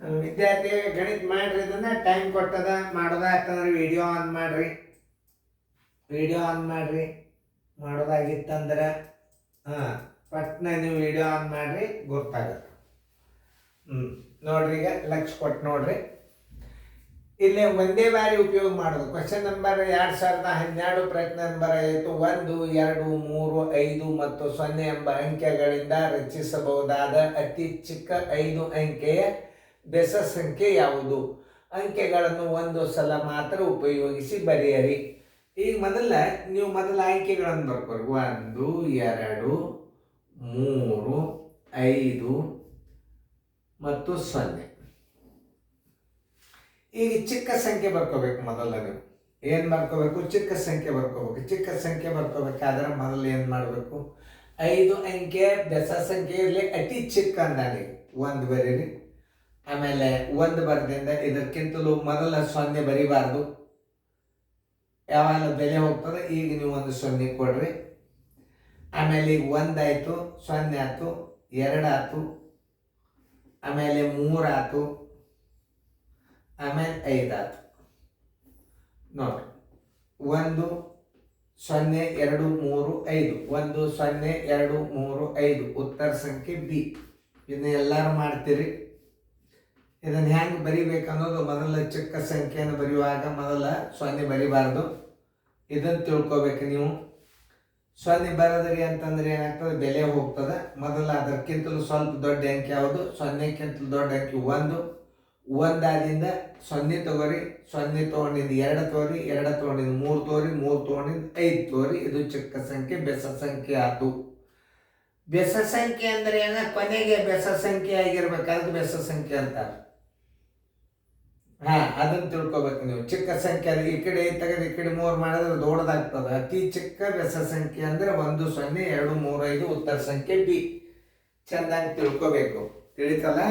ವಿದ್ಯಾರ್ಥಿ ಗಣಿತ ಮಾಡ್ರಿ, ಇದನ್ನ ಟೈಮ್ ಕೊಟ್ಟದ ಮಾಡೋದಾಗ್ತಂದ್ರೆ ವಿಡಿಯೋ ಆನ್ ಮಾಡ್ರಿ. ಮಾಡೋದಾಗಿತ್ತಂದ್ರೆ ಪಟ್ನ ನೀವು ವಿಡಿಯೋ ಆನ್ ಮಾಡ್ರಿ, ಗೊತ್ತಾಗುತ್ತೆ. ನೋಡ್ರಿ, ಈಗ ಲಕ್ಷ ಕೊಟ್ಟು ನೋಡ್ರಿ. ಇಲ್ಲಿ ಒಂದೇ ಬಾರಿ ಉಪಯೋಗ ಮಾಡೋದು. ಕ್ವಶನ್ ನಂಬರ್ 2012 ಪ್ರಶ್ನೆ ನಂಬರ್ 5 1 2 3 5 ಮತ್ತು 0 ಎಂಬ ಅಂಕೆಗಳಿಂದ ರಚಿಸಬಹುದಾದ ಅತಿ ಚಿಕ್ಕ 5 ಅಂಕೆಯ ಬೆಸ ಸಂಖ್ಯೆ ಯಾವುದು? ಅಂಕೆಗಳನ್ನು ಒಂದು ಸಲ ಮಾತ್ರ ಉಪಯೋಗಿಸಿ ಬರೆಯಿರಿ. ಈಗ ನೀವು ಮೊದಲ ಆಯ್ಕೆಗಳನ್ನು ಬರ್ಕೊರಿ. 1 2 3 5 ಮತ್ತು 0. ಈಗ ಚಿಕ್ಕ ಸಂಖ್ಯೆ ಬರ್ಕೋಬೇಕು. ಮೊದಲ ನೀವು ಏನು ಬರ್ಕೋಬೇಕು? ಚಿಕ್ಕ ಸಂಖ್ಯೆ ಬರ್ಕೋಬೇಕು. ಚಿಕ್ಕ ಸಂಖ್ಯೆ ಬರ್ಕೋಬೇಕಾದ್ರೆ ಮೊದಲು ಏನು ಮಾಡಬೇಕು? 5 ಅಂಕೆ ಬೆಸ ಸಂಖ್ಯೆಯಲ್ಲಿ ಅತಿ ಚಿಕ್ಕ ಅಂದಾನೆ 1 ಬರೀರಿ. ಆಮೇಲೆ 1 ಬರೆದಿಂದ ಇದಕ್ಕಿಂತಲೂ ಮೊದಲ 0 ಬರಿಬಾರ್ದು, ಯಾವಾಗ ಬೆಲೆ ಹೋಗ್ತದೆ. ಈಗ ನೀವು 1 0 ಕೊಡ್ರಿ. ಆಮೇಲೆ ಈಗ 1 ಆಯಿತು, 0 ಆಯ್ತು, 2 ಆಯ್ತು, ಆಮೇಲೆ 3 ಆಯ್ತು, ಆಮೇಲೆ 5 ಆಯ್ತು. ನೋಡ್ರಿ, 1 0 2 3 5 1 0 2 3 5 ಉತ್ತರ ಸಂಖ್ಯೆ ಬಿ. ಇದನ್ನ ಎಲ್ಲರೂ ಮಾಡ್ತೀರಿ. ಇದನ್ನು ಹೆಂಗೆ ಬರಿಬೇಕನ್ನೋದು ಮೊದಲ ಚಿಕ್ಕ ಸಂಖ್ಯೆಯನ್ನು ಬರೆಯುವಾಗ ಮೊದಲ 0 ಬರಿಬಾರ್ದು. ಇದನ್ನು ತಿಳ್ಕೊಬೇಕು ನೀವು. 0 ಬರೋದ್ರಿ ಅಂತಂದ್ರೆ ಏನಾಗ್ತದೆ? ಬೆಲೆ ಹೋಗ್ತದೆ. ಮೊದಲು ಅದಕ್ಕಿಂತಲೂ ಸ್ವಲ್ಪ ದೊಡ್ಡ ಅಂಕೆ ಯಾವುದು? 0ಕ್ಕಿಂತಲೂ ದೊಡ್ಡ ಅಂಕೆ 1. 1 ಆದಿಂದ 0 ತಗೋರಿ, 0 ತೊಗೊಂಡಿದ್ದು 2 ತಗೋರಿ, 2 ತೊಗೊಂಡಿದ್ದು 3 ತಗೋರಿ, 3 ತೊಗೊಂಡಿದ್ದು 5 ತಗೋರಿ. ಇದು ಚಿಕ್ಕ ಸಂಖ್ಯೆ, ಬೆಸ ಸಂಖ್ಯೆ ಆಯ್ತು. ಬೆಸ ಸಂಖ್ಯೆ ಅಂದ್ರೆ ಕೊನೆಗೆ ಬೆಸ ಸಂಖ್ಯೆ ಆಗಿರ್ಬೇಕು, ಅದಕ್ಕೆ ಬೆಸ ಸಂಖ್ಯೆ ಅಂತಾರೆ. ಅದನ್ನು ತಿಳ್ಕೊಬೇಕು ನೀವು. ಚಿಕ್ಕ ಸಂಖ್ಯೆ ಅದು ಈ ಕಡೆ ತೆಗೆದು ಈ ಕಡೆ 3 ಮಾಡಿದ್ರೆ ದೊಡ್ಡದಾಗ್ತದೆ. ಅತಿ ಚಿಕ್ಕ ಬೆಸ ಸಂಖ್ಯೆ ಅಂದ್ರೆ 1 0 2 3 5 ಉತ್ತರ ಸಂಖ್ಯೆ ಬಿ. ಚೆಂದಾಗಿ ತಿಳ್ಕೊಬೇಕು. ತಿಳಿತಲ್ಲ?